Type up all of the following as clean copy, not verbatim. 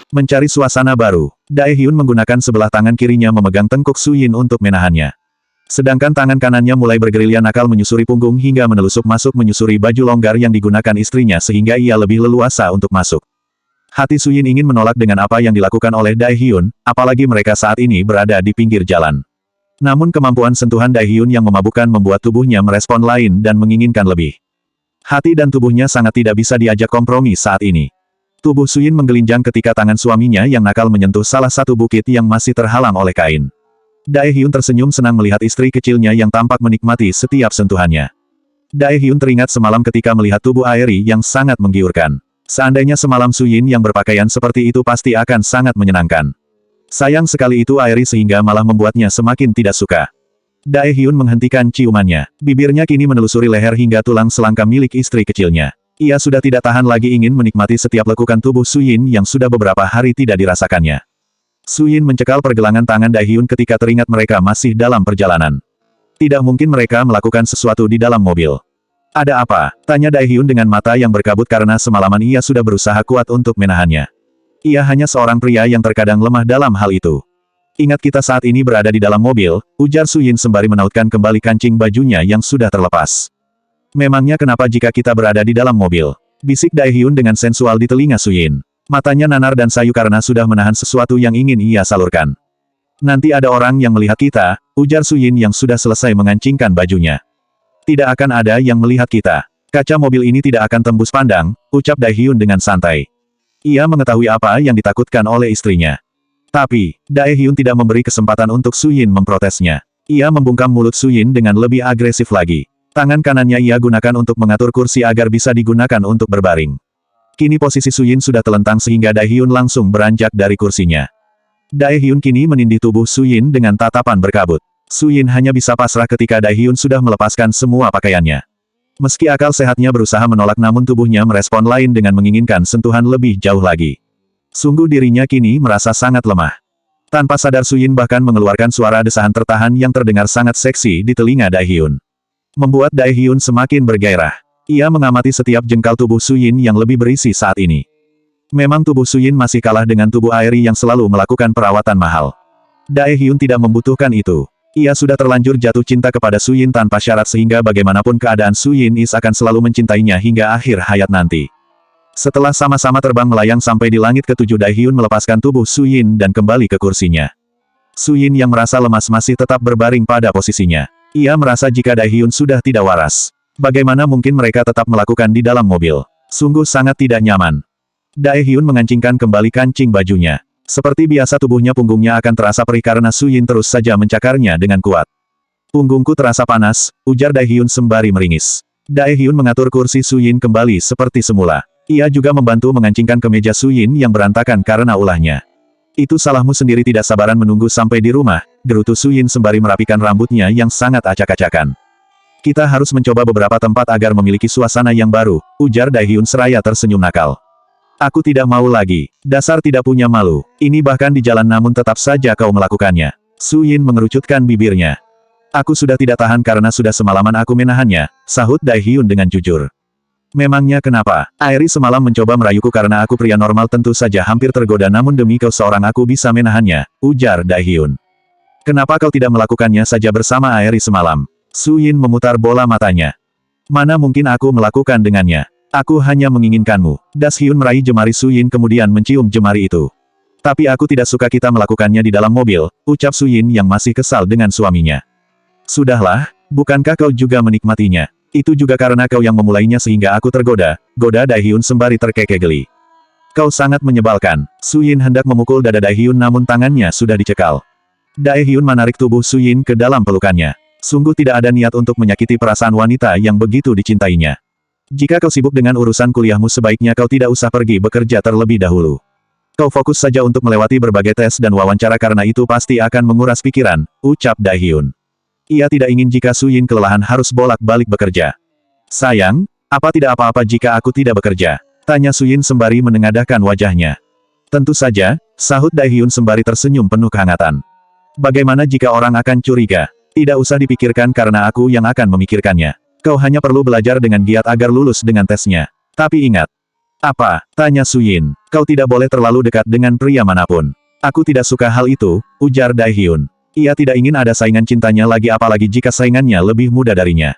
Mencari suasana baru, Daehyun menggunakan sebelah tangan kirinya memegang tengkuk Suyin untuk menahannya. Sedangkan tangan kanannya mulai bergerilya nakal menyusuri punggung hingga menelusup masuk menyusuri baju longgar yang digunakan istrinya sehingga ia lebih leluasa untuk masuk. Hati Suyin ingin menolak dengan apa yang dilakukan oleh Daehyun, apalagi mereka saat ini berada di pinggir jalan. Namun kemampuan sentuhan Daehyun yang memabukkan membuat tubuhnya merespon lain dan menginginkan lebih. Hati dan tubuhnya sangat tidak bisa diajak kompromi saat ini. Tubuh Suyin menggelinjang ketika tangan suaminya yang nakal menyentuh salah satu bukit yang masih terhalang oleh kain. Daehyun tersenyum senang melihat istri kecilnya yang tampak menikmati setiap sentuhannya. Daehyun teringat semalam ketika melihat tubuh Aeri yang sangat menggiurkan. Seandainya semalam Suyin yang berpakaian seperti itu pasti akan sangat menyenangkan. Sayang sekali itu Aeri sehingga malah membuatnya semakin tidak suka. Daehyun menghentikan ciumannya. Bibirnya kini menelusuri leher hingga tulang selangka milik istri kecilnya. Ia sudah tidak tahan lagi ingin menikmati setiap lekukan tubuh Suyin yang sudah beberapa hari tidak dirasakannya. Suyin mencekal pergelangan tangan Daehyun ketika teringat mereka masih dalam perjalanan. Tidak mungkin mereka melakukan sesuatu di dalam mobil. Ada apa? Tanya Daehyun dengan mata yang berkabut karena semalaman ia sudah berusaha kuat untuk menahannya. Ia hanya seorang pria yang terkadang lemah dalam hal itu. Ingat kita saat ini berada di dalam mobil, ujar Suyin sembari menautkan kembali kancing bajunya yang sudah terlepas. Memangnya kenapa jika kita berada di dalam mobil? Bisik Daehyun dengan sensual di telinga Suyin. Matanya nanar dan sayu karena sudah menahan sesuatu yang ingin ia salurkan. Nanti ada orang yang melihat kita, ujar Suyin yang sudah selesai mengancingkan bajunya. Tidak akan ada yang melihat kita. Kaca mobil ini tidak akan tembus pandang, ucap Daehyun dengan santai. Ia mengetahui apa yang ditakutkan oleh istrinya. Tapi, Daehyun tidak memberi kesempatan untuk Suyin memprotesnya. Ia membungkam mulut Suyin dengan lebih agresif lagi. Tangan kanannya ia gunakan untuk mengatur kursi agar bisa digunakan untuk berbaring. Kini posisi Suyin sudah telentang sehingga Daehyun langsung beranjak dari kursinya. Daehyun kini menindih tubuh Suyin dengan tatapan berkabut. Suyin hanya bisa pasrah ketika Daehyun sudah melepaskan semua pakaiannya. Meski akal sehatnya berusaha menolak namun tubuhnya merespon lain dengan menginginkan sentuhan lebih jauh lagi. Sungguh dirinya kini merasa sangat lemah. Tanpa sadar Suyin bahkan mengeluarkan suara desahan tertahan yang terdengar sangat seksi di telinga Daehyun. Membuat Daehyun semakin bergairah. Ia mengamati setiap jengkal tubuh Suyin yang lebih berisi saat ini. Memang tubuh Suyin masih kalah dengan tubuh Aeri yang selalu melakukan perawatan mahal. Daehyun tidak membutuhkan itu. Ia sudah terlanjur jatuh cinta kepada Suyin tanpa syarat sehingga bagaimanapun keadaan Suyin akan selalu mencintainya hingga akhir hayat nanti. Setelah sama-sama terbang melayang sampai di langit ketujuh Daehyun melepaskan tubuh Suyin dan kembali ke kursinya. Suyin yang merasa lemas masih tetap berbaring pada posisinya. Ia merasa jika Daehyun sudah tidak waras. Bagaimana mungkin mereka tetap melakukan di dalam mobil? Sungguh sangat tidak nyaman. Daehyun mengancingkan kembali kancing bajunya. Seperti biasa tubuhnya punggungnya akan terasa perih karena Suyin terus saja mencakarnya dengan kuat. Punggungku terasa panas, ujar Daehyun sembari meringis. Daehyun mengatur kursi Suyin kembali seperti semula. Ia juga membantu mengancingkan kemeja Suyin yang berantakan karena ulahnya. Itu salahmu sendiri tidak sabaran menunggu sampai di rumah, gerutu Suyin sembari merapikan rambutnya yang sangat acak-acakan. Kita harus mencoba beberapa tempat agar memiliki suasana yang baru, ujar Daehyun seraya tersenyum nakal. Aku tidak mau lagi. Dasar tidak punya malu. Ini bahkan di jalan namun tetap saja kau melakukannya. Suyin mengerucutkan bibirnya. Aku sudah tidak tahan karena sudah semalaman aku menahannya, sahut Daehyun dengan jujur. Memangnya kenapa? Aeri semalam mencoba merayuku karena aku pria normal tentu saja hampir tergoda namun demi kau seorang aku bisa menahannya, ujar Daehyun. Kenapa kau tidak melakukannya saja bersama Aeri semalam? Suyin memutar bola matanya. Mana mungkin aku melakukan dengannya? Aku hanya menginginkanmu. Daehyun meraih jemari Suyin kemudian mencium jemari itu. Tapi aku tidak suka kita melakukannya di dalam mobil, ucap Suyin yang masih kesal dengan suaminya. Sudahlah, bukankah kau juga menikmatinya? Itu juga karena kau yang memulainya sehingga aku tergoda, goda Daehyun sembari terkekeh geli. Kau sangat menyebalkan. Suyin hendak memukul dada Daehyun namun tangannya sudah dicekal. Daehyun menarik tubuh Suyin ke dalam pelukannya. Sungguh tidak ada niat untuk menyakiti perasaan wanita yang begitu dicintainya. Jika kau sibuk dengan urusan kuliahmu sebaiknya kau tidak usah pergi bekerja terlebih dahulu. Kau fokus saja untuk melewati berbagai tes dan wawancara karena itu pasti akan menguras pikiran, ucap Daehyun. Ia tidak ingin jika Suyin kelelahan harus bolak-balik bekerja. Sayang, apa tidak apa-apa jika aku tidak bekerja? Tanya Suyin sembari menengadahkan wajahnya. Tentu saja, sahut Daehyun sembari tersenyum penuh kehangatan. Bagaimana jika orang akan curiga? Tidak usah dipikirkan karena aku yang akan memikirkannya. Kau hanya perlu belajar dengan giat agar lulus dengan tesnya. Tapi ingat, Apa? Tanya Su Yin. Kau tidak boleh terlalu dekat dengan pria manapun. Aku tidak suka hal itu, ujar Dai Hyun. Ia tidak ingin ada saingan cintanya lagi apalagi jika saingannya lebih muda darinya.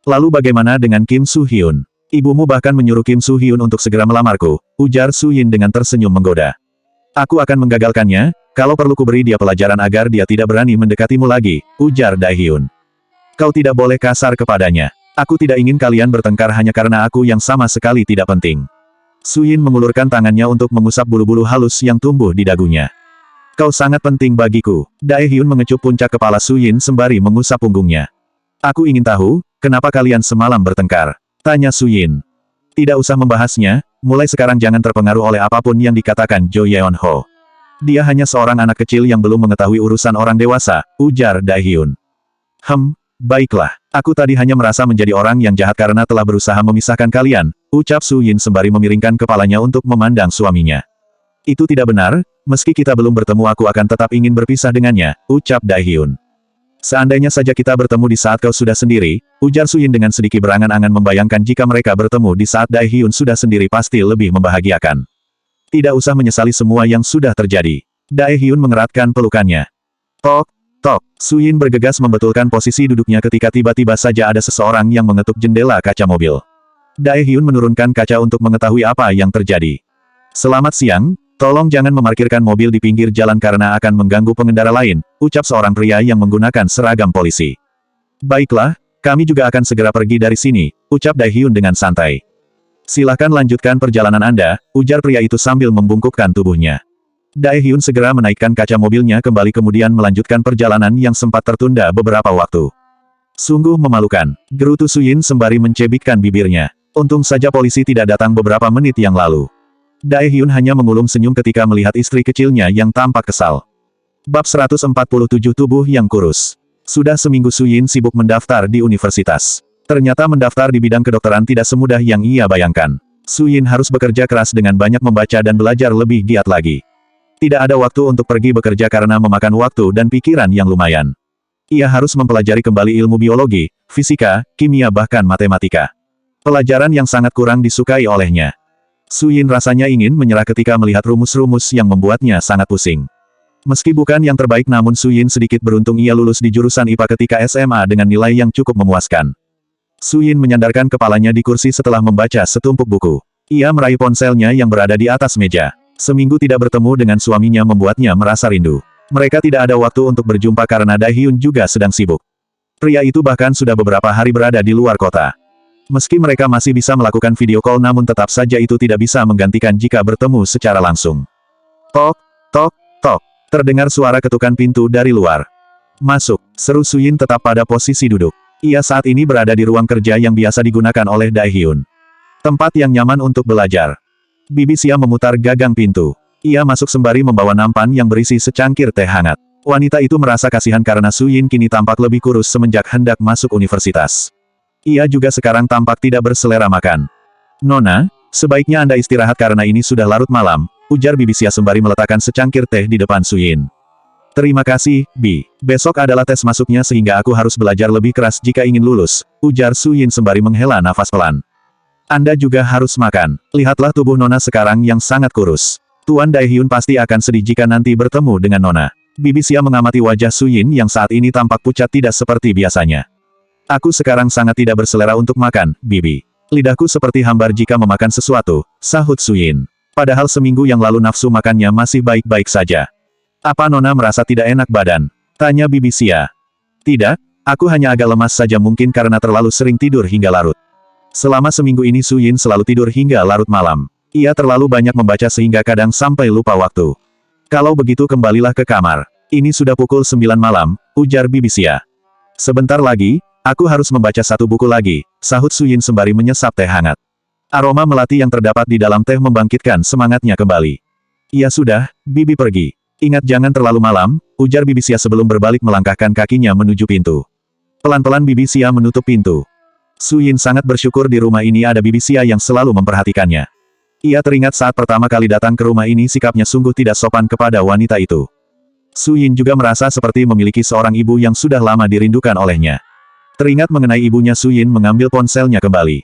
Lalu bagaimana dengan Kim Soo Hyun? Ibumu bahkan menyuruh Kim Soo Hyun untuk segera melamarku, ujar Su Yin dengan tersenyum menggoda. Aku akan menggagalkannya, kalau perlu kuberi dia pelajaran agar dia tidak berani mendekatimu lagi, ujar Dai Hyun. Kau tidak boleh kasar kepadanya. Aku tidak ingin kalian bertengkar hanya karena aku yang sama sekali tidak penting. Su Yin mengulurkan tangannya untuk mengusap bulu-bulu halus yang tumbuh di dagunya. Kau sangat penting bagiku. Dai Hyun mengecup puncak kepala Su Yin sembari mengusap punggungnya. Aku ingin tahu, kenapa kalian semalam bertengkar? Tanya Su Yin. Tidak usah membahasnya, mulai sekarang jangan terpengaruh oleh apapun yang dikatakan Jo Yeon Ho. Dia hanya seorang anak kecil yang belum mengetahui urusan orang dewasa, ujar Dai Hyun. Baiklah. Aku tadi hanya merasa menjadi orang yang jahat karena telah berusaha memisahkan kalian, ucap Su Yin sembari memiringkan kepalanya untuk memandang suaminya. Itu tidak benar, meski kita belum bertemu aku akan tetap ingin berpisah dengannya, ucap Dai Hyun. Seandainya saja kita bertemu di saat kau sudah sendiri, ujar Su Yin dengan sedikit berangan-angan membayangkan jika mereka bertemu di saat Dai Hyun sudah sendiri pasti lebih membahagiakan. Tidak usah menyesali semua yang sudah terjadi. Dai Hyun mengeratkan pelukannya. Tok. Su Yin bergegas membetulkan posisi duduknya ketika tiba-tiba saja ada seseorang yang mengetuk jendela kaca mobil. Dai Hyun menurunkan kaca untuk mengetahui apa yang terjadi. Selamat siang, tolong jangan memarkirkan mobil di pinggir jalan karena akan mengganggu pengendara lain, ucap seorang pria yang menggunakan seragam polisi. Baiklah, kami juga akan segera pergi dari sini, ucap Dai Hyun dengan santai. Silakan lanjutkan perjalanan Anda, ujar pria itu sambil membungkukkan tubuhnya. Dai Hyun segera menaikkan kaca mobilnya kembali kemudian melanjutkan perjalanan yang sempat tertunda beberapa waktu. Sungguh memalukan, gerutu Su Yin sembari mencebikkan bibirnya. Untung saja polisi tidak datang beberapa menit yang lalu. Dai Hyun hanya mengulum senyum ketika melihat istri kecilnya yang tampak kesal. Bab 147 Tubuh yang Kurus. Sudah seminggu Su Yin sibuk mendaftar di universitas. Ternyata mendaftar di bidang kedokteran tidak semudah yang ia bayangkan. Su Yin harus bekerja keras dengan banyak membaca dan belajar lebih giat lagi. Tidak ada waktu untuk pergi bekerja karena memakan waktu dan pikiran yang lumayan. Ia harus mempelajari kembali ilmu biologi, fisika, kimia bahkan matematika. Pelajaran yang sangat kurang disukai olehnya. Su Yin rasanya ingin menyerah ketika melihat rumus-rumus yang membuatnya sangat pusing. Meski bukan yang terbaik namun Su Yin sedikit beruntung ia lulus di jurusan IPA ketika SMA dengan nilai yang cukup memuaskan. Su Yin menyandarkan kepalanya di kursi setelah membaca setumpuk buku. Ia meraih ponselnya yang berada di atas meja. Seminggu tidak bertemu dengan suaminya membuatnya merasa rindu. Mereka tidak ada waktu untuk berjumpa karena Dai Hyun juga sedang sibuk. Pria itu bahkan sudah beberapa hari berada di luar kota. Meski mereka masih bisa melakukan video call namun tetap saja itu tidak bisa menggantikan jika bertemu secara langsung. Tok. Terdengar suara ketukan pintu dari luar. Masuk, seru Su Yin tetap pada posisi duduk. Ia saat ini berada di ruang kerja yang biasa digunakan oleh Dai Hyun. Tempat yang nyaman untuk belajar. Bibi Xia memutar gagang pintu. Ia masuk sembari membawa nampan yang berisi secangkir teh hangat. Wanita itu merasa kasihan karena Su Yin kini tampak lebih kurus semenjak hendak masuk universitas. Ia juga sekarang tampak tidak berselera makan. Nona, sebaiknya Anda istirahat karena ini sudah larut malam, ujar Bibi Xia sembari meletakkan secangkir teh di depan Su Yin. Terima kasih, Bi. Besok adalah tes masuknya sehingga aku harus belajar lebih keras jika ingin lulus, ujar Su Yin sembari menghela nafas pelan. Anda juga harus makan. Lihatlah tubuh Nona sekarang yang sangat kurus. Tuan Dai Hyun pasti akan sedih jika nanti bertemu dengan Nona. Bibi Xia mengamati wajah Su Yin yang saat ini tampak pucat tidak seperti biasanya. Aku sekarang sangat tidak berselera untuk makan, Bibi. Lidahku seperti hambar jika memakan sesuatu, sahut Su Yin. Padahal seminggu yang lalu nafsu makannya masih baik-baik saja. Apa Nona merasa tidak enak badan? Tanya Bibi Xia. Tidak, aku hanya agak lemas saja mungkin karena terlalu sering tidur hingga larut. Selama seminggu ini Su Yin selalu tidur hingga larut malam. Ia terlalu banyak membaca sehingga kadang sampai lupa waktu. Kalau begitu kembalilah ke kamar. Ini sudah pukul 9 malam, ujar Bibi Xia. Sebentar lagi, aku harus membaca satu buku lagi, sahut Su Yin sembari menyesap teh hangat. Aroma melati yang terdapat di dalam teh membangkitkan semangatnya kembali. Ya sudah, Bibi pergi. Ingat jangan terlalu malam, ujar Bibi Xia sebelum berbalik melangkahkan kakinya menuju pintu. Pelan-pelan Bibi Xia menutup pintu. Su Yin sangat bersyukur di rumah ini ada Bibi Xia yang selalu memperhatikannya. Ia teringat saat pertama kali datang ke rumah ini sikapnya sungguh tidak sopan kepada wanita itu. Su Yin juga merasa seperti memiliki seorang ibu yang sudah lama dirindukan olehnya. Teringat mengenai ibunya Su Yin mengambil ponselnya kembali.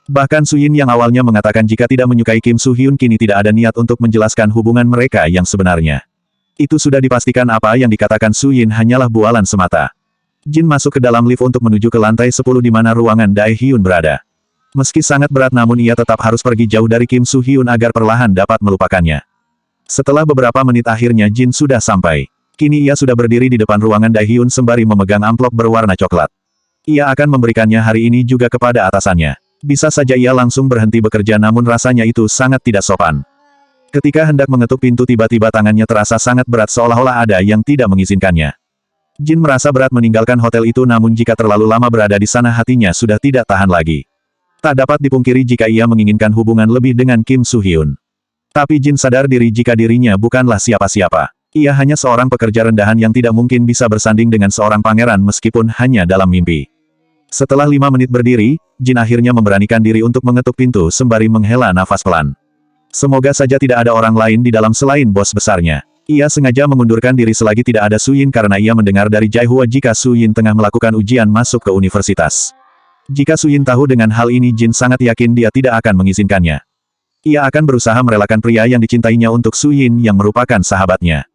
Bahkan Su Yin yang awalnya mengatakan jika tidak menyukai Kim Soo Hyun kini tidak ada niat untuk menjelaskan hubungan mereka yang sebenarnya. Itu sudah dipastikan apa yang dikatakan Su Yin hanyalah bualan semata. Jin masuk ke dalam lift untuk menuju ke lantai 10 di mana ruangan Dae Hyun berada. Meski sangat berat namun ia tetap harus pergi jauh dari Kim Soo Hyun agar perlahan dapat melupakannya. Setelah beberapa menit akhirnya Jin sudah sampai. Kini ia sudah berdiri di depan ruangan Dae Hyun sembari memegang amplop berwarna coklat. Ia akan memberikannya hari ini juga kepada atasannya. Bisa saja ia langsung berhenti bekerja namun rasanya itu sangat tidak sopan. Ketika hendak mengetuk pintu tiba-tiba tangannya terasa sangat berat seolah-olah ada yang tidak mengizinkannya. Jin merasa berat meninggalkan hotel itu namun jika terlalu lama berada di sana hatinya sudah tidak tahan lagi. Tak dapat dipungkiri jika ia menginginkan hubungan lebih dengan Kim Soo Hyun. Tapi Jin sadar diri jika dirinya bukanlah siapa-siapa. Ia hanya seorang pekerja rendahan yang tidak mungkin bisa bersanding dengan seorang pangeran meskipun hanya dalam mimpi. Setelah 5 menit berdiri, Jin akhirnya memberanikan diri untuk mengetuk pintu sembari menghela nafas pelan. Semoga saja tidak ada orang lain di dalam selain bos besarnya. Ia sengaja mengundurkan diri selagi tidak ada Su Yin karena ia mendengar dari Jai Hua jika Su Yin tengah melakukan ujian masuk ke universitas. Jika Su Yin tahu dengan hal ini Jin sangat yakin dia tidak akan mengizinkannya. Ia akan berusaha merelakan pria yang dicintainya untuk Su Yin yang merupakan sahabatnya.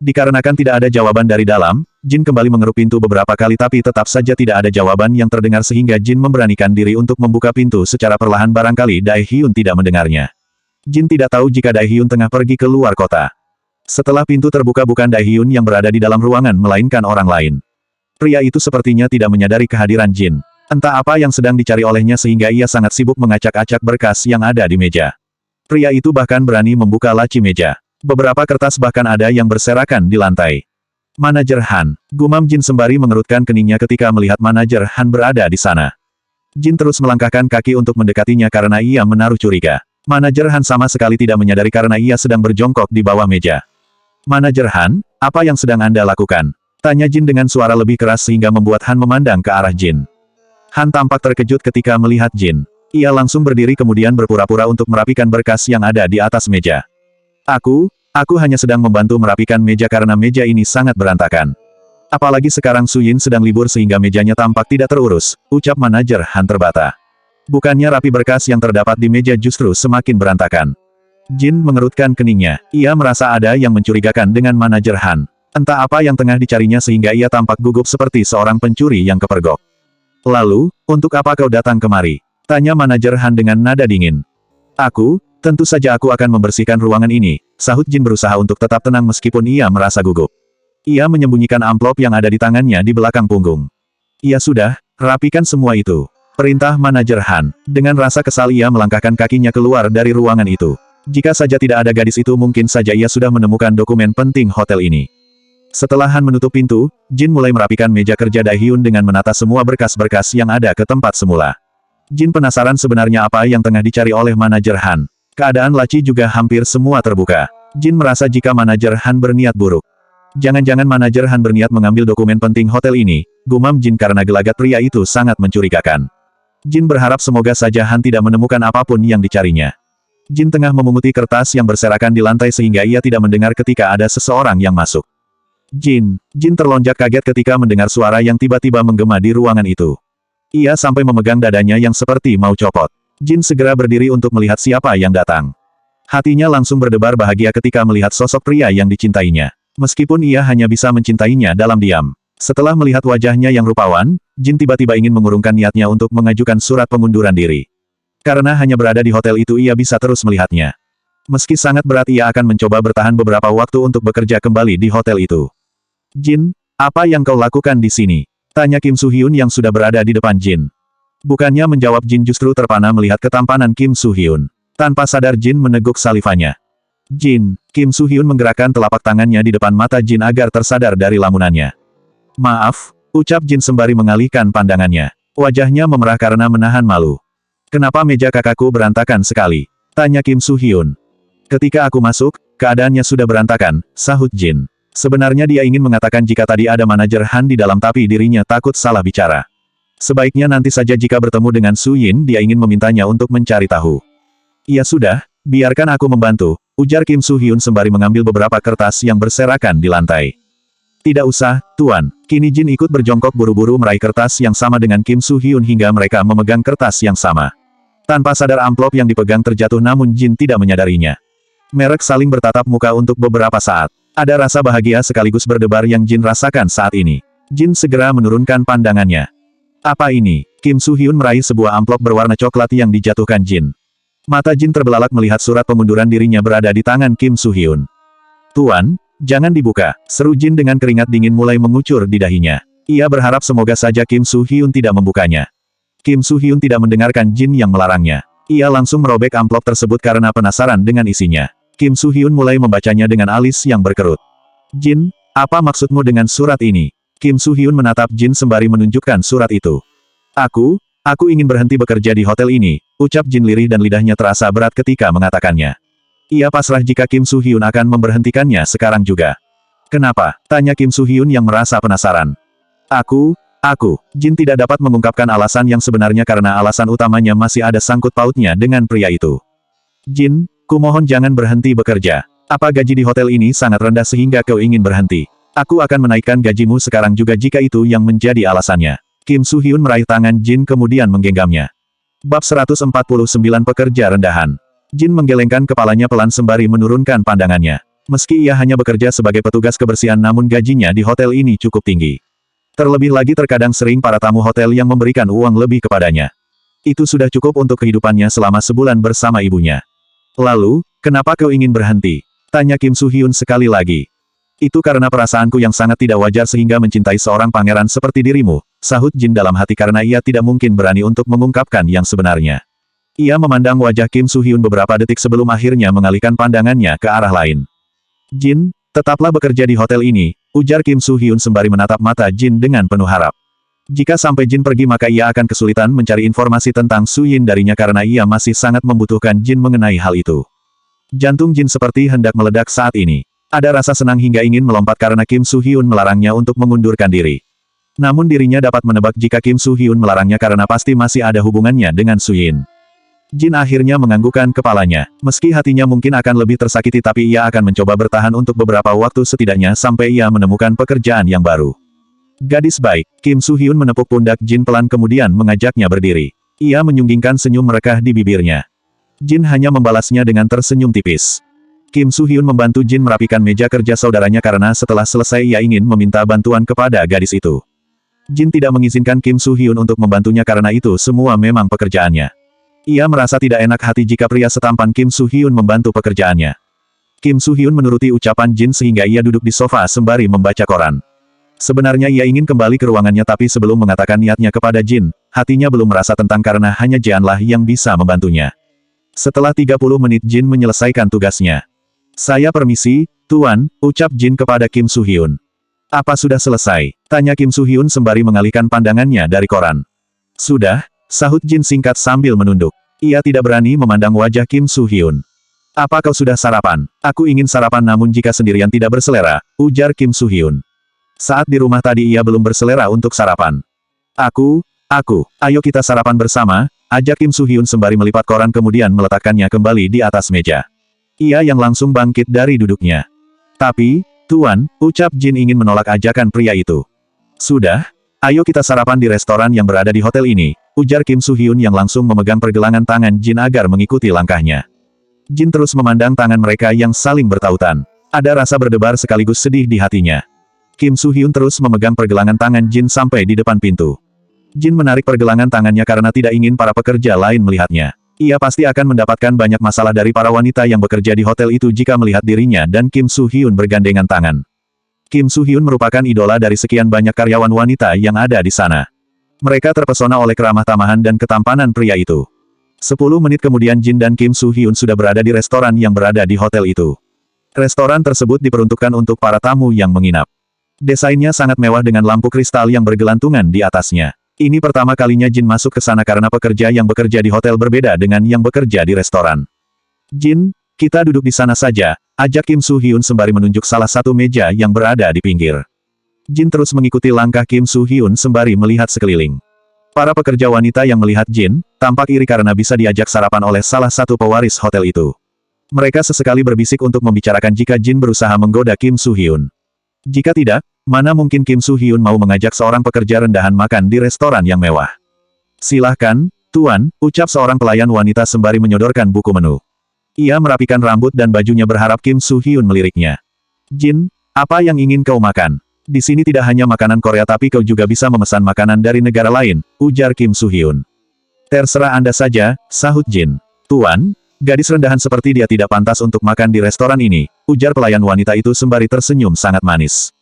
Dikarenakan tidak ada jawaban dari dalam, Jin kembali mengeruk pintu beberapa kali tapi tetap saja tidak ada jawaban yang terdengar sehingga Jin memberanikan diri untuk membuka pintu secara perlahan barangkali Dae Hyun tidak mendengarnya. Jin tidak tahu jika Dae Hyun tengah pergi ke luar kota. Setelah pintu terbuka bukan Dae Hyun yang berada di dalam ruangan melainkan orang lain. Pria itu sepertinya tidak menyadari kehadiran Jin. Entah apa yang sedang dicari olehnya sehingga ia sangat sibuk mengacak-acak berkas yang ada di meja. Pria itu bahkan berani membuka laci meja. Beberapa kertas bahkan ada yang berserakan di lantai. Manajer Han, gumam Jin sembari mengerutkan keningnya ketika melihat manajer Han berada di sana. Jin terus melangkahkan kaki untuk mendekatinya karena ia menaruh curiga. Manajer Han sama sekali tidak menyadari karena ia sedang berjongkok di bawah meja. Manajer Han, apa yang sedang Anda lakukan? Tanya Jin dengan suara lebih keras sehingga membuat Han memandang ke arah Jin. Han tampak terkejut ketika melihat Jin. Ia langsung berdiri kemudian berpura-pura untuk merapikan berkas yang ada di atas meja. Aku hanya sedang membantu merapikan meja karena meja ini sangat berantakan. Apalagi sekarang Su Yin sedang libur sehingga mejanya tampak tidak terurus, ucap manajer Han terbata. Bukannya rapi berkas yang terdapat di meja justru semakin berantakan. Jin mengerutkan keningnya, ia merasa ada yang mencurigakan dengan manajer Han. Entah apa yang tengah dicarinya sehingga ia tampak gugup seperti seorang pencuri yang kepergok. Lalu, untuk apa kau datang kemari? Tanya manajer Han dengan nada dingin. Tentu saja aku akan membersihkan ruangan ini, sahut Jin berusaha untuk tetap tenang meskipun ia merasa gugup. Ia menyembunyikan amplop yang ada di tangannya di belakang punggung. Ia sudah, rapikan semua itu. Perintah manajer Han. Dengan rasa kesal ia melangkahkan kakinya keluar dari ruangan itu. Jika saja tidak ada gadis itu mungkin saja ia sudah menemukan dokumen penting hotel ini. Setelah Han menutup pintu, Jin mulai merapikan meja kerja Dae Hyun dengan menata semua berkas-berkas yang ada ke tempat semula. Jin penasaran sebenarnya apa yang tengah dicari oleh manajer Han. Keadaan laci juga hampir semua terbuka. Jin merasa jika manajer Han berniat buruk. Jangan-jangan manajer Han berniat mengambil dokumen penting hotel ini, gumam Jin karena gelagat pria itu sangat mencurigakan. Jin berharap semoga saja Han tidak menemukan apapun yang dicarinya. Jin tengah memunguti kertas yang berserakan di lantai sehingga ia tidak mendengar ketika ada seseorang yang masuk. Jin terlonjak kaget ketika mendengar suara yang tiba-tiba menggema di ruangan itu. Ia sampai memegang dadanya yang seperti mau copot. Jin segera berdiri untuk melihat siapa yang datang. Hatinya langsung berdebar bahagia ketika melihat sosok pria yang dicintainya. Meskipun ia hanya bisa mencintainya dalam diam. Setelah melihat wajahnya yang rupawan, Jin tiba-tiba ingin mengurungkan niatnya untuk mengajukan surat pengunduran diri. Karena hanya berada di hotel itu ia bisa terus melihatnya. Meski sangat berat ia akan mencoba bertahan beberapa waktu untuk bekerja kembali di hotel itu. Jin, apa yang kau lakukan di sini? Tanya Kim Soo Hyun yang sudah berada di depan Jin. Bukannya menjawab Jin justru terpana melihat ketampanan Kim Soo Hyun. Tanpa sadar Jin meneguk salivannya. Kim Soo Hyun menggerakkan telapak tangannya di depan mata Jin agar tersadar dari lamunannya. Maaf, ucap Jin sembari mengalihkan pandangannya. Wajahnya memerah karena menahan malu. Kenapa meja kakakku berantakan sekali? Tanya Kim Soo Hyun. Ketika aku masuk, keadaannya sudah berantakan, sahut Jin. Sebenarnya dia ingin mengatakan jika tadi ada manajer Han di dalam tapi dirinya takut salah bicara. Sebaiknya nanti saja jika bertemu dengan Su Yin dia ingin memintanya untuk mencari tahu. Ya sudah, biarkan aku membantu, ujar Kim Soo Hyun sembari mengambil beberapa kertas yang berserakan di lantai. Tidak usah, Tuan. Kini Jin ikut berjongkok buru-buru meraih kertas yang sama dengan Kim Soo Hyun hingga mereka memegang kertas yang sama. Tanpa sadar amplop yang dipegang terjatuh namun Jin tidak menyadarinya. Mereka saling bertatap muka untuk beberapa saat. Ada rasa bahagia sekaligus berdebar yang Jin rasakan saat ini. Jin segera menurunkan pandangannya. Apa ini? Kim Soo-hyun meraih sebuah amplop berwarna coklat yang dijatuhkan Jin. Mata Jin terbelalak melihat surat pengunduran dirinya berada di tangan Kim Soo-hyun. Tuan, jangan dibuka, seru Jin dengan keringat dingin mulai mengucur di dahinya. Ia berharap semoga saja Kim Soo-hyun tidak membukanya. Kim Soo-hyun tidak mendengarkan Jin yang melarangnya. Ia langsung merobek amplop tersebut karena penasaran dengan isinya. Kim Soo-hyun mulai membacanya dengan alis yang berkerut. Jin, apa maksudmu dengan surat ini? Kim Soo-hyun menatap Jin sembari menunjukkan surat itu. Aku ingin berhenti bekerja di hotel ini, ucap Jin lirih dan lidahnya terasa berat ketika mengatakannya. Ia pasrah jika Kim Soo-hyun akan memberhentikannya sekarang juga. Kenapa? Tanya Kim Soo-hyun yang merasa penasaran. Jin tidak dapat mengungkapkan alasan yang sebenarnya karena alasan utamanya masih ada sangkut pautnya dengan pria itu. Jin, kumohon jangan berhenti bekerja. Apa gaji di hotel ini sangat rendah sehingga kau ingin berhenti? Aku akan menaikkan gajimu sekarang juga jika itu yang menjadi alasannya. Kim Soo-hyun meraih tangan Jin kemudian menggenggamnya. Bab 149 Pekerja Rendahan. Jin menggelengkan kepalanya pelan sembari menurunkan pandangannya. Meski ia hanya bekerja sebagai petugas kebersihan namun gajinya di hotel ini cukup tinggi. Terlebih lagi terkadang sering para tamu hotel yang memberikan uang lebih kepadanya. Itu sudah cukup untuk kehidupannya selama sebulan bersama ibunya. Lalu, kenapa kau ingin berhenti? Tanya Kim Soo-hyun sekali lagi. Itu karena perasaanku yang sangat tidak wajar sehingga mencintai seorang pangeran seperti dirimu, sahut Jin dalam hati karena ia tidak mungkin berani untuk mengungkapkan yang sebenarnya. Ia memandang wajah Kim Soo-hyun beberapa detik sebelum akhirnya mengalihkan pandangannya ke arah lain. Jin, tetaplah bekerja di hotel ini, ujar Kim Soo-hyun sembari menatap mata Jin dengan penuh harap. Jika sampai Jin pergi maka ia akan kesulitan mencari informasi tentang Su Yin darinya karena ia masih sangat membutuhkan Jin mengenai hal itu. Jantung Jin seperti hendak meledak saat ini. Ada rasa senang hingga ingin melompat karena Kim Soo-hyun melarangnya untuk mengundurkan diri. Namun dirinya dapat menebak jika Kim Soo-hyun melarangnya karena pasti masih ada hubungannya dengan Su Yin. Jin akhirnya menganggukkan kepalanya. Meski hatinya mungkin akan lebih tersakiti tapi ia akan mencoba bertahan untuk beberapa waktu setidaknya sampai ia menemukan pekerjaan yang baru. Gadis baik, Kim Soo-hyun menepuk pundak Jin pelan kemudian mengajaknya berdiri. Ia menyunggingkan senyum merekah di bibirnya. Jin hanya membalasnya dengan tersenyum tipis. Kim Soo-hyun membantu Jin merapikan meja kerja saudaranya karena setelah selesai ia ingin meminta bantuan kepada gadis itu. Jin tidak mengizinkan Kim Soo-hyun untuk membantunya karena itu semua memang pekerjaannya. Ia merasa tidak enak hati jika pria setampan Kim Soo-hyun membantu pekerjaannya. Kim Soo-hyun menuruti ucapan Jin sehingga ia duduk di sofa sembari membaca koran. Sebenarnya ia ingin kembali ke ruangannya tapi sebelum mengatakan niatnya kepada Jin, hatinya belum merasa tentang karena hanya Jianlah yang bisa membantunya. Setelah 30 menit Jin menyelesaikan tugasnya. Saya permisi, Tuan, ucap Jin kepada Kim Soo-hyun. Apa sudah selesai? Tanya Kim Soo-hyun sembari mengalihkan pandangannya dari koran. Sudah, sahut Jin singkat sambil menunduk. Ia tidak berani memandang wajah Kim Soo-hyun. Apa kau sudah sarapan? Aku ingin sarapan namun jika sendirian tidak berselera, ujar Kim Soo-hyun. Saat di rumah tadi ia belum berselera untuk sarapan. Ayo kita sarapan bersama, ajak Kim Soo-hyun sembari melipat koran kemudian meletakkannya kembali di atas meja. Ia yang langsung bangkit dari duduknya. Tapi, Tuan, ucap Jin ingin menolak ajakan pria itu. Sudah, ayo kita sarapan di restoran yang berada di hotel ini, ujar Kim Soo-hyun yang langsung memegang pergelangan tangan Jin agar mengikuti langkahnya. Jin terus memandang tangan mereka yang saling bertautan. Ada rasa berdebar sekaligus sedih di hatinya. Kim Soo-hyun terus memegang pergelangan tangan Jin sampai di depan pintu. Jin menarik pergelangan tangannya karena tidak ingin para pekerja lain melihatnya. Ia pasti akan mendapatkan banyak masalah dari para wanita yang bekerja di hotel itu jika melihat dirinya dan Kim Soo-hyun bergandengan tangan. Kim Soo-hyun merupakan idola dari sekian banyak karyawan wanita yang ada di sana. Mereka terpesona oleh keramah tamahan dan ketampanan pria itu. 10 menit kemudian Jin dan Kim Soo-hyun sudah berada di restoran yang berada di hotel itu. Restoran tersebut diperuntukkan untuk para tamu yang menginap. Desainnya sangat mewah dengan lampu kristal yang bergelantungan di atasnya. Ini pertama kalinya Jin masuk ke sana karena pekerja yang bekerja di hotel berbeda dengan yang bekerja di restoran. Jin, kita duduk di sana saja, ajak Kim Soo-hyun sembari menunjuk salah satu meja yang berada di pinggir. Jin terus mengikuti langkah Kim Soo-hyun sembari melihat sekeliling. Para pekerja wanita yang melihat Jin, tampak iri karena bisa diajak sarapan oleh salah satu pewaris hotel itu. Mereka sesekali berbisik untuk membicarakan jika Jin berusaha menggoda Kim Soo-hyun. Jika tidak, mana mungkin Kim Soo-hyun mau mengajak seorang pekerja rendahan makan di restoran yang mewah. Silahkan, Tuan, ucap seorang pelayan wanita sembari menyodorkan buku menu. Ia merapikan rambut dan bajunya berharap Kim Soo-hyun meliriknya. Jin, apa yang ingin kau makan? Di sini tidak hanya makanan Korea tapi kau juga bisa memesan makanan dari negara lain, ujar Kim Soo-hyun. Terserah Anda saja, sahut Jin. Tuan, gadis rendahan seperti dia tidak pantas untuk makan di restoran ini, ujar pelayan wanita itu sembari tersenyum sangat manis.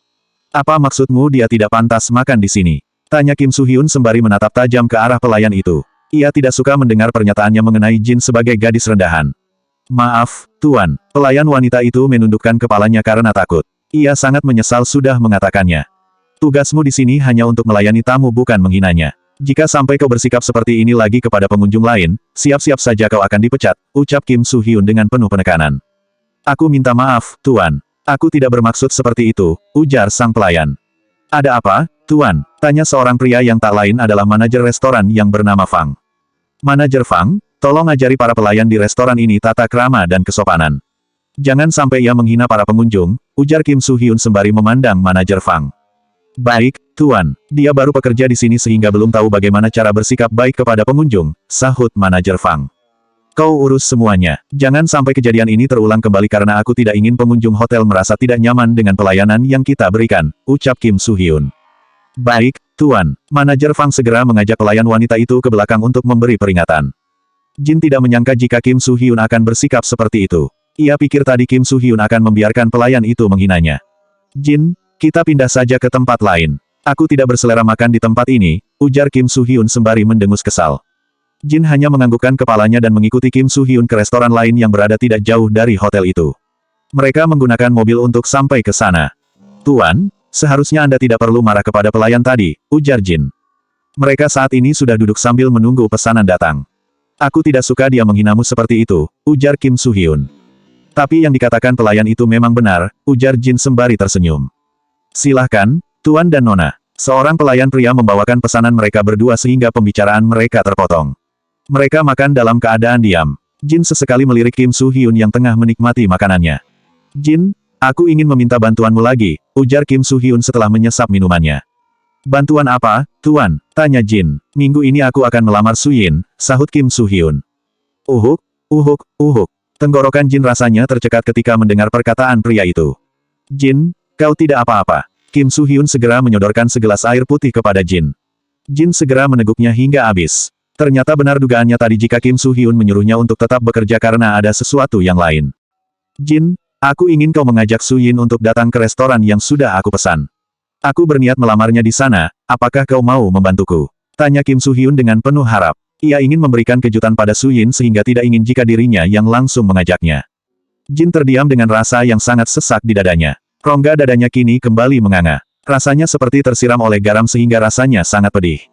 Apa maksudmu dia tidak pantas makan di sini? Tanya Kim Soo-hyun sembari menatap tajam ke arah pelayan itu. Ia tidak suka mendengar pernyataannya mengenai Jin sebagai gadis rendahan. Maaf, Tuan, pelayan wanita itu menundukkan kepalanya karena takut. Ia sangat menyesal sudah mengatakannya. Tugasmu di sini hanya untuk melayani tamu bukan menghinanya. Jika sampai kau bersikap seperti ini lagi kepada pengunjung lain, siap-siap saja kau akan dipecat, ucap Kim Soo-hyun dengan penuh penekanan. Aku minta maaf, Tuan. Aku tidak bermaksud seperti itu, ujar sang pelayan. Ada apa, Tuan? Tanya seorang pria yang tak lain adalah manajer restoran yang bernama Fang. Manajer Fang, tolong ajari para pelayan di restoran ini tata krama dan kesopanan. Jangan sampai ia menghina para pengunjung, ujar Kim Soo-hyun sembari memandang manajer Fang. Baik, Tuan. Dia baru bekerja di sini sehingga belum tahu bagaimana cara bersikap baik kepada pengunjung, sahut manajer Fang. Kau urus semuanya. Jangan sampai kejadian ini terulang kembali karena aku tidak ingin pengunjung hotel merasa tidak nyaman dengan pelayanan yang kita berikan, ucap Kim Soo-hyun. Baik, Tuan. Manajer Fang segera mengajak pelayan wanita itu ke belakang untuk memberi peringatan. Jin tidak menyangka jika Kim Soo-hyun akan bersikap seperti itu. Ia pikir tadi Kim Soo-hyun akan membiarkan pelayan itu menghinanya. Jin, kita pindah saja ke tempat lain. Aku tidak berselera makan di tempat ini, ujar Kim Soo-hyun sembari mendengus kesal. Jin hanya menganggukkan kepalanya dan mengikuti Kim Soo-hyun ke restoran lain yang berada tidak jauh dari hotel itu. Mereka menggunakan mobil untuk sampai ke sana. Tuan, seharusnya Anda tidak perlu marah kepada pelayan tadi, ujar Jin. Mereka saat ini sudah duduk sambil menunggu pesanan datang. Aku tidak suka dia menghinamu seperti itu, ujar Kim Soo-hyun. Tapi yang dikatakan pelayan itu memang benar, ujar Jin sembari tersenyum. Silahkan, Tuan dan Nona. Seorang pelayan pria membawakan pesanan mereka berdua sehingga pembicaraan mereka terpotong. Mereka makan dalam keadaan diam. Jin sesekali melirik Kim Soo-hyun yang tengah menikmati makanannya. Jin, aku ingin meminta bantuanmu lagi, ujar Kim Soo-hyun setelah menyesap minumannya. Bantuan apa, Tuan? Tanya Jin. Minggu ini aku akan melamar Suyin, sahut Kim Soo-hyun. Uhuk, uhuk, uhuk. Tenggorokan Jin rasanya tercekat ketika mendengar perkataan pria itu. Jin, kau tidak apa-apa. Kim Soo-hyun segera menyodorkan segelas air putih kepada Jin. Jin segera meneguknya hingga habis. Ternyata benar dugaannya tadi jika Kim Soo-hyun menyuruhnya untuk tetap bekerja karena ada sesuatu yang lain. Jin, aku ingin kau mengajak Suyin untuk datang ke restoran yang sudah aku pesan. Aku berniat melamarnya di sana, apakah kau mau membantuku? Tanya Kim Soo-hyun dengan penuh harap. Ia ingin memberikan kejutan pada Suyin sehingga tidak ingin jika dirinya yang langsung mengajaknya. Jin terdiam dengan rasa yang sangat sesak di dadanya. Rongga dadanya kini kembali menganga. Rasanya seperti tersiram oleh garam sehingga rasanya sangat pedih.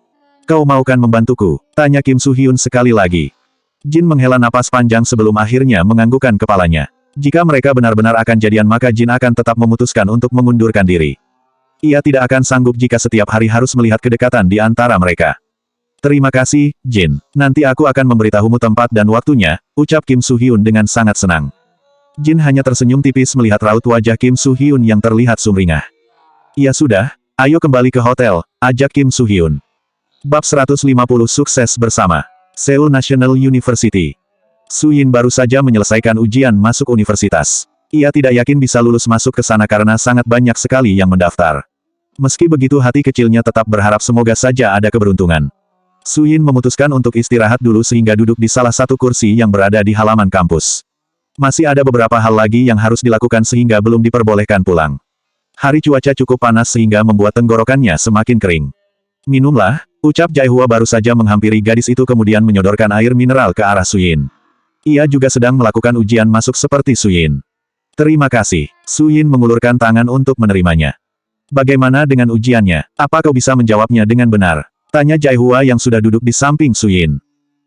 Kau maukan membantuku? Tanya Kim Soo-hyun sekali lagi. Jin menghela napas panjang sebelum akhirnya menganggukkan kepalanya. Jika mereka benar-benar akan jadian maka Jin akan tetap memutuskan untuk mengundurkan diri. Ia tidak akan sanggup jika setiap hari harus melihat kedekatan di antara mereka. Terima kasih, Jin. Nanti aku akan memberitahumu tempat dan waktunya, ucap Kim Soo-hyun dengan sangat senang. Jin hanya tersenyum tipis melihat raut wajah Kim Soo-hyun yang terlihat sumringah. Ya sudah, ayo kembali ke hotel, ajak Kim Soo-hyun. Bab 150 Sukses Bersama. Seoul National University. Suyin baru saja menyelesaikan ujian masuk universitas. Ia tidak yakin bisa lulus masuk ke sana karena sangat banyak sekali yang mendaftar. Meski begitu hati kecilnya tetap berharap semoga saja ada keberuntungan. Suyin memutuskan untuk istirahat dulu sehingga duduk di salah satu kursi yang berada di halaman kampus. Masih ada beberapa hal lagi yang harus dilakukan sehingga belum diperbolehkan pulang. Hari cuaca cukup panas sehingga membuat tenggorokannya semakin kering. Minumlah, ucap Jaehua baru saja menghampiri gadis itu kemudian menyodorkan air mineral ke arah Suyin. Ia juga sedang melakukan ujian masuk seperti Suyin. Terima kasih. Suyin mengulurkan tangan untuk menerimanya. Bagaimana dengan ujiannya? Apa kau bisa menjawabnya dengan benar? Tanya Jaehua yang sudah duduk di samping Suyin.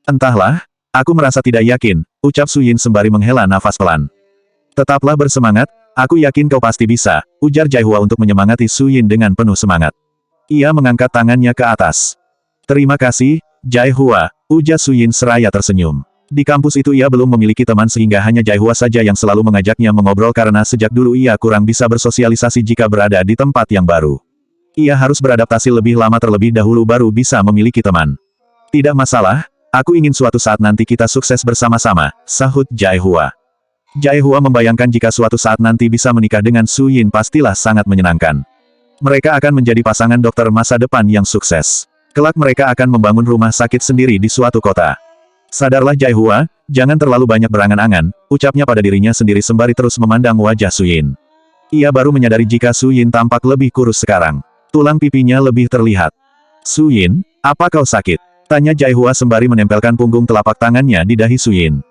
Entahlah, aku merasa tidak yakin, ucap Suyin sembari menghela nafas pelan. Tetaplah bersemangat, aku yakin kau pasti bisa, ujar Jaehua untuk menyemangati Suyin dengan penuh semangat. Ia mengangkat tangannya ke atas. Terima kasih, Jaehua, ujar Suyin seraya tersenyum. Di kampus itu ia belum memiliki teman sehingga hanya Jaehua saja yang selalu mengajaknya mengobrol karena sejak dulu ia kurang bisa bersosialisasi jika berada di tempat yang baru. Ia harus beradaptasi lebih lama terlebih dahulu baru bisa memiliki teman. Tidak masalah, Aku ingin suatu saat nanti kita sukses bersama-sama, sahut Jai Hua. Jai Hua membayangkan jika suatu saat nanti bisa menikah dengan Su Yin pastilah sangat menyenangkan. Mereka akan menjadi pasangan dokter masa depan yang sukses. Kelak mereka akan membangun rumah sakit sendiri di suatu kota. Sadarlah Jai Hua, jangan terlalu banyak berangan-angan, ucapnya pada dirinya sendiri sembari terus memandang wajah Su Yin. Ia baru menyadari jika Su Yin tampak lebih kurus sekarang. Tulang pipinya lebih terlihat. Su Yin, apa kau sakit? Tanya Jai Hua sembari menempelkan punggung telapak tangannya di dahi Su Yin.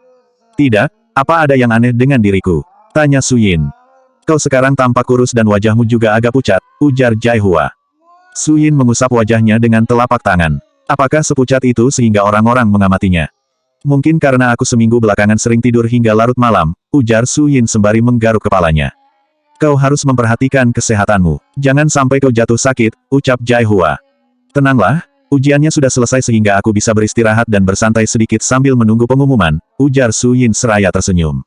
Tidak, apa ada yang aneh dengan diriku? Tanya Su Yin. Kau sekarang tampak kurus dan wajahmu juga agak pucat, ujar Jai Hua. Su Yin mengusap wajahnya dengan telapak tangan. Apakah sepucat itu sehingga orang-orang mengamatinya? Mungkin karena aku seminggu belakangan sering tidur hingga larut malam, ujar Su Yin sembari menggaruk kepalanya. Kau harus memperhatikan kesehatanmu. Jangan sampai kau jatuh sakit, ucap Jai Hua. Tenanglah, ujiannya sudah selesai sehingga aku bisa beristirahat dan bersantai sedikit sambil menunggu pengumuman, ujar Su Yin seraya tersenyum.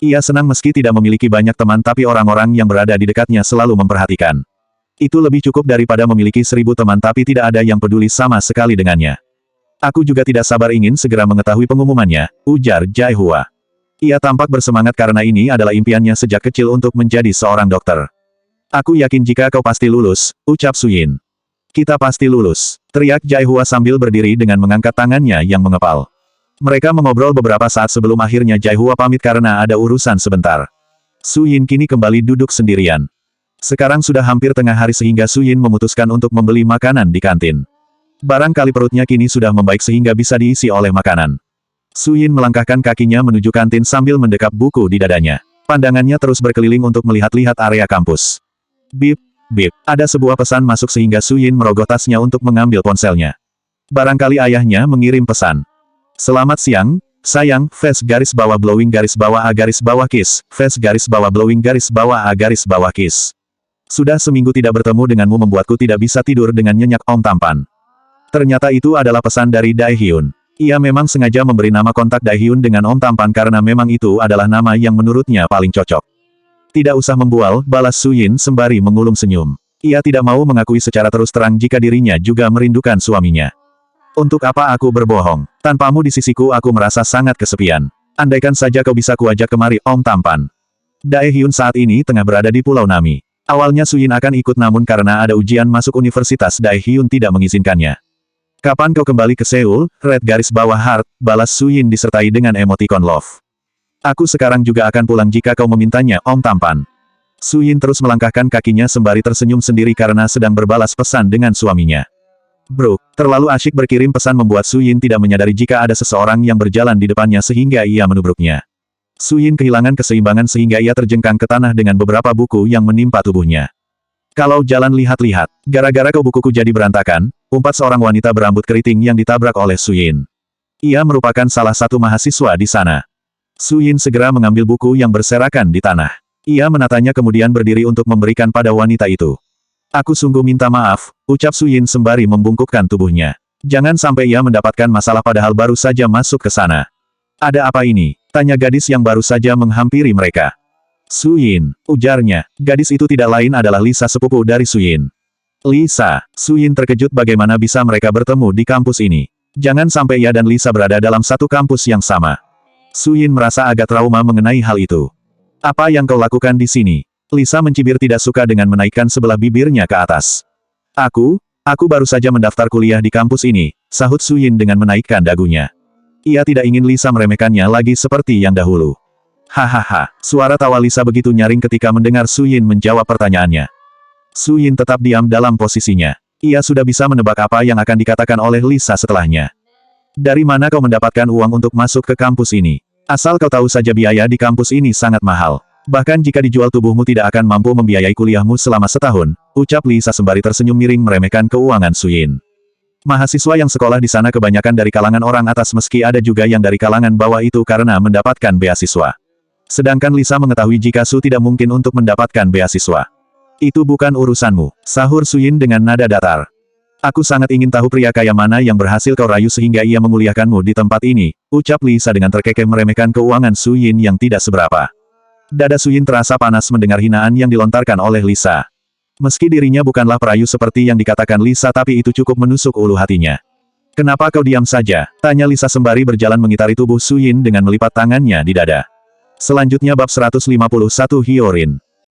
Ia senang meski tidak memiliki banyak teman tapi orang-orang yang berada di dekatnya selalu memperhatikan. Itu lebih cukup daripada memiliki 1000 teman tapi tidak ada yang peduli sama sekali dengannya. Aku juga tidak sabar ingin segera mengetahui pengumumannya, ujar Jai Hua. Ia tampak bersemangat karena ini adalah impiannya sejak kecil untuk menjadi seorang dokter. Aku yakin jika kau pasti lulus, ucap Su Yin. Kita pasti lulus, teriak Jai Hua sambil berdiri dengan mengangkat tangannya yang mengepal. Mereka mengobrol beberapa saat sebelum akhirnya Jai Hua pamit karena ada urusan sebentar. Su Yin kini kembali duduk sendirian. Sekarang sudah hampir tengah hari sehingga Su Yin memutuskan untuk membeli makanan di kantin. Barangkali perutnya kini sudah membaik sehingga bisa diisi oleh makanan. Su Yin melangkahkan kakinya menuju kantin sambil mendekap buku di dadanya. Pandangannya terus berkeliling untuk melihat-lihat area kampus. Bip, bip, ada sebuah pesan masuk sehingga Su Yin merogoh tasnya untuk mengambil ponselnya. Barangkali ayahnya mengirim pesan. Selamat siang, sayang, face garis bawah blowing garis bawah A garis bawah kiss, face garis bawah blowing garis bawah A garis bawah kiss. Sudah seminggu tidak bertemu denganmu membuatku tidak bisa tidur dengan nyenyak Om Tampan. Ternyata itu adalah pesan dari Dae Hyun. Ia memang sengaja memberi nama kontak Dae Hyun dengan Om Tampan karena memang itu adalah nama yang menurutnya paling cocok. Tidak usah membual, balas Su Yin sembari mengulum senyum. Ia tidak mau mengakui secara terus terang jika dirinya juga merindukan suaminya. Untuk apa aku berbohong? Tanpamu di sisiku aku merasa sangat kesepian. Andaikan saja kau bisa kuajak kemari Om Tampan. Dae Hyun saat ini tengah berada di Pulau Nami. Awalnya Su Yin akan ikut namun karena ada ujian masuk universitas Dae Hyun tidak mengizinkannya. Kapan kau kembali ke Seoul, red garis bawah heart, balas Su Yin disertai dengan emotikon love. Aku sekarang juga akan pulang jika kau memintanya, Om Tampan. Su Yin terus melangkahkan kakinya sembari tersenyum sendiri karena sedang berbalas pesan dengan suaminya. Bro, terlalu asyik berkirim pesan membuat Su Yin tidak menyadari jika ada seseorang yang berjalan di depannya sehingga ia menubruknya. Su Yin kehilangan keseimbangan sehingga ia terjengkang ke tanah dengan beberapa buku yang menimpa tubuhnya. Kalau jalan lihat-lihat, gara-gara kau bukuku jadi berantakan, umpat seorang wanita berambut keriting yang ditabrak oleh Su Yin. Ia merupakan salah satu mahasiswa di sana. Su Yin segera mengambil buku yang berserakan di tanah. Ia menatanya kemudian berdiri untuk memberikan pada wanita itu. Aku sungguh minta maaf, ucap Su Yin sembari membungkukkan tubuhnya. Jangan sampai ia mendapatkan masalah padahal baru saja masuk ke sana. Ada apa ini? Tanya gadis yang baru saja menghampiri mereka. Su Yin, ujarnya. Gadis itu tidak lain adalah Lisa sepupu dari Su Yin. Lisa, Su Yin terkejut bagaimana bisa mereka bertemu di kampus ini. Jangan sampai ia dan Lisa berada dalam satu kampus yang sama. Su Yin merasa agak trauma mengenai hal itu. Apa yang kau lakukan di sini? Lisa mencibir tidak suka dengan menaikkan sebelah bibirnya ke atas. Aku baru saja mendaftar kuliah di kampus ini, sahut Su Yin dengan menaikkan dagunya. Ia tidak ingin Lisa meremehkannya lagi seperti yang dahulu. Hahaha, suara tawa Lisa begitu nyaring ketika mendengar Su Yin menjawab pertanyaannya. Su Yin tetap diam dalam posisinya. Ia sudah bisa menebak apa yang akan dikatakan oleh Lisa setelahnya. Dari mana kau mendapatkan uang untuk masuk ke kampus ini? Asal kau tahu saja biaya di kampus ini sangat mahal. Bahkan jika dijual tubuhmu tidak akan mampu membiayai kuliahmu selama setahun, ucap Lisa sembari tersenyum miring meremehkan keuangan Su Yin. Mahasiswa yang sekolah di sana kebanyakan dari kalangan orang atas meski ada juga yang dari kalangan bawah itu karena mendapatkan beasiswa. Sedangkan Lisa mengetahui jika Su tidak mungkin untuk mendapatkan beasiswa. Itu bukan urusanmu, sahur Su Yin dengan nada datar. Aku sangat ingin tahu pria kaya mana yang berhasil kau rayu sehingga ia menguliahkanmu di tempat ini, ucap Lisa dengan terkekeh meremehkan keuangan Su Yin yang tidak seberapa. Dada Su Yin terasa panas mendengar hinaan yang dilontarkan oleh Lisa. Meski dirinya bukanlah perayu seperti yang dikatakan Lisa tapi itu cukup menusuk ulu hatinya. Kenapa kau diam saja? Tanya Lisa sembari berjalan mengitari tubuh Su Yin dengan melipat tangannya di dada. Selanjutnya bab 151 Hyorin.